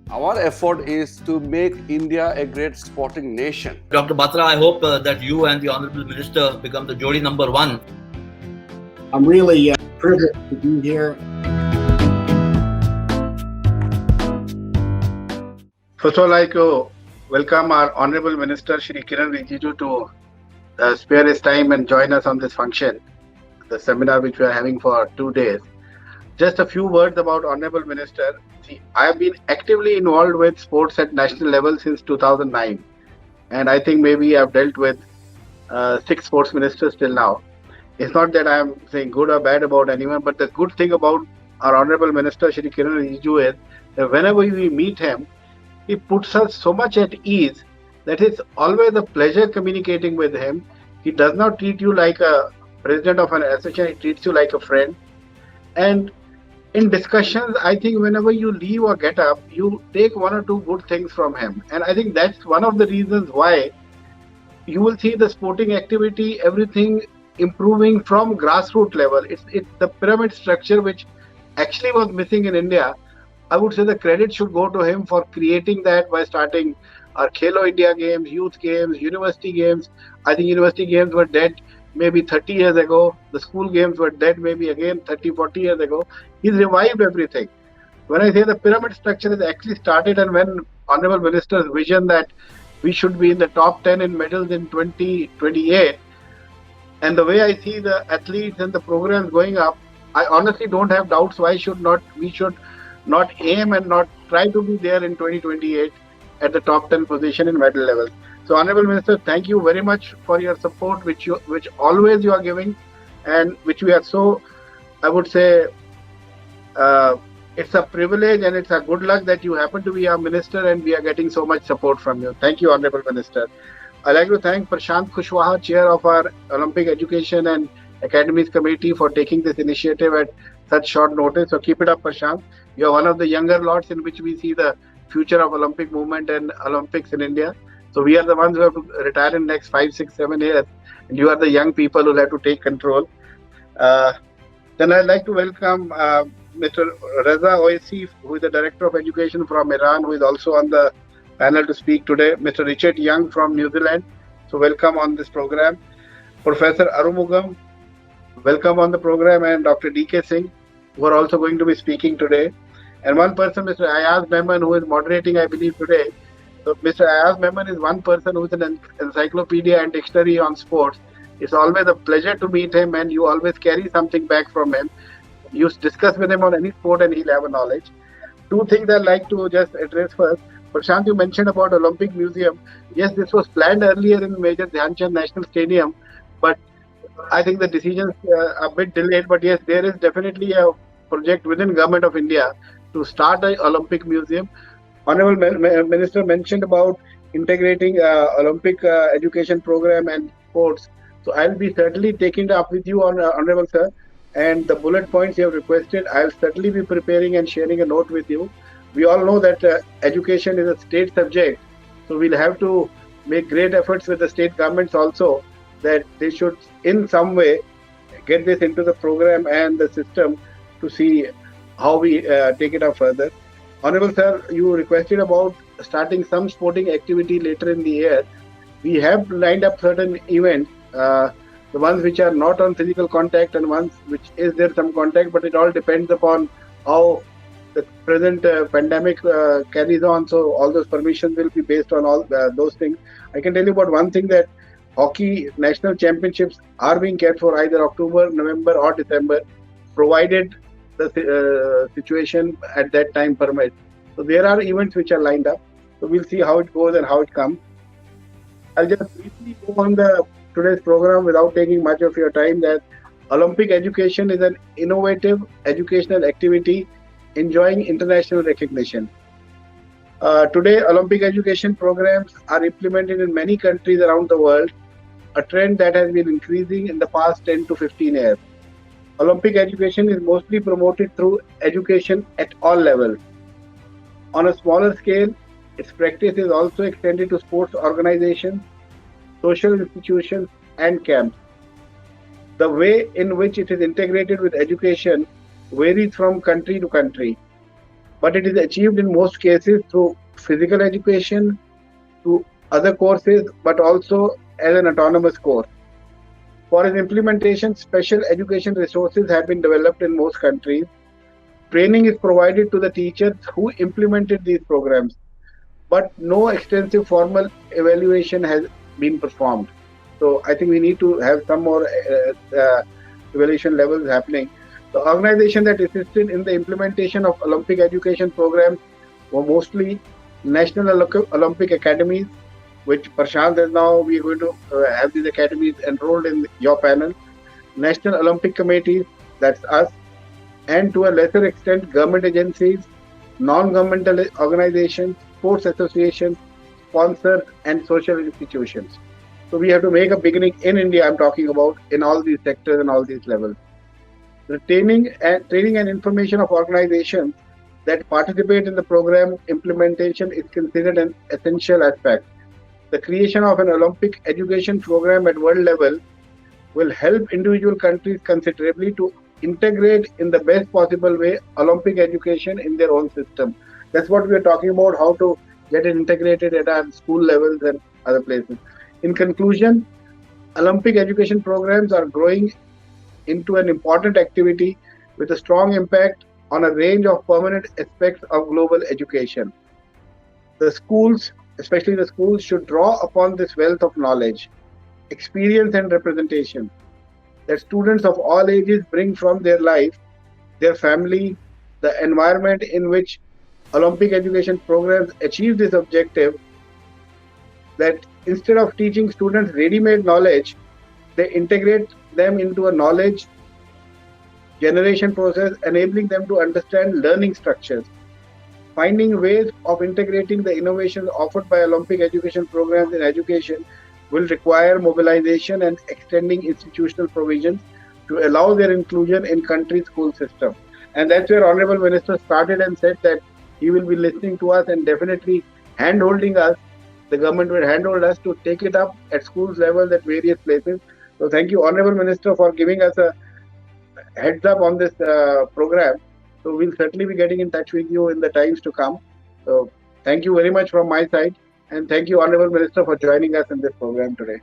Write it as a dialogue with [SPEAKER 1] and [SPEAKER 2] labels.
[SPEAKER 1] Our effort is to make India a great sporting nation.
[SPEAKER 2] Dr. Batra, I hope that you and the Honorable Minister become the Jodi number one.
[SPEAKER 3] I'm really privileged to be here.
[SPEAKER 4] First of all, I'd like to welcome our Honorable Minister Shri Kiran Rijiju to spare his time and join us on this function, the seminar which we are having for 2 days. Just a few words about Honorable Minister. See, I have been actively involved with sports at national level since 2009, and I think maybe I've dealt with 6 sports ministers till now. It's not that I'm saying good or bad about anyone, but the good thing about our Honorable Minister Shri Kiran Rijiju is that whenever we meet him, he puts us so much at ease that it's always a pleasure communicating with him. He does not treat you like a president of an association, he treats you like a friend. And in discussions, I think whenever you leave or get up, you take one or two good things from him. And I think that's one of the reasons why you will see the sporting activity, everything improving from grassroots level. It's the pyramid structure which actually was missing in India. I would say the credit should go to him for creating that by starting our Khelo India games, youth games, university games. I think university games were dead maybe 30 years ago. The school games were dead maybe again 30, 40 years ago. He's revived everything. When I say the pyramid structure is actually started, and when Honorable Minister's vision that we should be in the top 10 in medals in 2028, and the way I see the athletes and the programs going up, I honestly don't have doubts why we should not aim and not try to be there in 2028 at the top 10 position in medal levels. So, Honorable Minister, thank you very much for your support, which always you are giving, and which we are so, I would say, it's a privilege and it's a good luck that you happen to be our minister and we are getting so much support from you. Thank you, Honorable Minister. I'd like to thank Prashant Kushwaha, Chair of our Olympic Education and Academies Committee, for taking this initiative at such short notice. So keep it up, Prashant. You're one of the younger lots in which we see the future of Olympic movement and Olympics in India. So we are the ones who have to retire in the next 5, 6, 7 years. And you are the young people who have to take control. Then I'd like to welcome Mr. Reza IOEC, who is the Director of Education from Iran, who is also on the panel to speak today. Mr. Richard Young from New Zealand. So welcome on this program. Professor Arumugam, welcome on the program, and Dr. D.K. Singh, who are also going to be speaking today. And one person, Mr. Ayaz Memon, who is moderating, I believe, today. So Mr. Ayaz Memon is one person who is an encyclopedia and dictionary on sports. It's always a pleasure to meet him, and you always carry something back from him. You discuss with him on any sport and he'll have a knowledge. Two things I'd like to just address first. Prashant, you mentioned about Olympic Museum. Yes, this was planned earlier in Major Dhyan Chand National Stadium, but I think the decisions are a bit delayed. But yes, there is definitely a project within Government of India to start an Olympic Museum. Honorable Minister mentioned about integrating Olympic education program and sports. So I'll be certainly taking it up with you, Honorable Sir. And the bullet points you have requested, I'll certainly be preparing and sharing a note with you. We all know that education is a state subject. So we'll have to make great efforts with the state governments also, that they should in some way get this into the program and the system to see how we take it up further. Honorable Sir, you requested about starting some sporting activity later in the year. We have lined up certain events, the ones which are not on physical contact and ones which is there some contact, but it all depends upon how the present pandemic carries on. So all those permissions will be based on all those things. I can tell you about one thing, that hockey national championships are being kept for either October, November or December, provided the situation at that time permits. So there are events which are lined up. So we'll see how it goes and how it comes. I'll just briefly go on today's program without taking much of your time, that Olympic education is an innovative educational activity enjoying international recognition. Today, Olympic education programs are implemented in many countries around the world, a trend that has been increasing in the past 10 to 15 years. Olympic education is mostly promoted through education at all levels. On a smaller scale, its practice is also extended to sports organizations, social institutions, and camps. The way in which it is integrated with education varies from country to country. but it is achieved in most cases through physical education, through other courses, but also as an autonomous course. For its implementation, special education resources have been developed in most countries. Training is provided to the teachers who implemented these programs, but no extensive formal evaluation has been performed. So I think we need to have some more evaluation levels happening. The organization that assisted in the implementation of Olympic education programs were mostly National Olympic Academies, which Prashant is now, we are going to have these academies enrolled in your panel. National Olympic Committees, that's us, and to a lesser extent, government agencies, non-governmental organizations, sports associations, sponsors, and social institutions. So we have to make a beginning in India, I'm talking about, in all these sectors and all these levels. The training and information of organizations that participate in the program implementation is considered an essential aspect. The creation of an Olympic education program at world level will help individual countries considerably to integrate in the best possible way Olympic education in their own system. That's what we are talking about, how to get it integrated at our school levels and other places. In conclusion, Olympic education programs are growing into an important activity with a strong impact on a range of permanent aspects of global education. The schools, especially the schools, should draw upon this wealth of knowledge, experience, and representation that students of all ages bring from their life, their family, the environment in which Olympic education programs achieve this objective, that instead of teaching students ready-made knowledge, they integrate them into a knowledge generation process, enabling them to understand learning structures. Finding ways of integrating the innovations offered by Olympic education programs in education will require mobilization and extending institutional provisions to allow their inclusion in country's school system. And that's where Honorable Minister started and said that he will be listening to us and definitely hand-holding us. The government will handhold us to take it up at schools level at various places. So thank you, Honorable Minister, for giving us a heads up on this program. So we'll certainly be getting in touch with you in the times to come. So thank you very much from my side. And thank you, Honorable Minister, for joining us in this program today.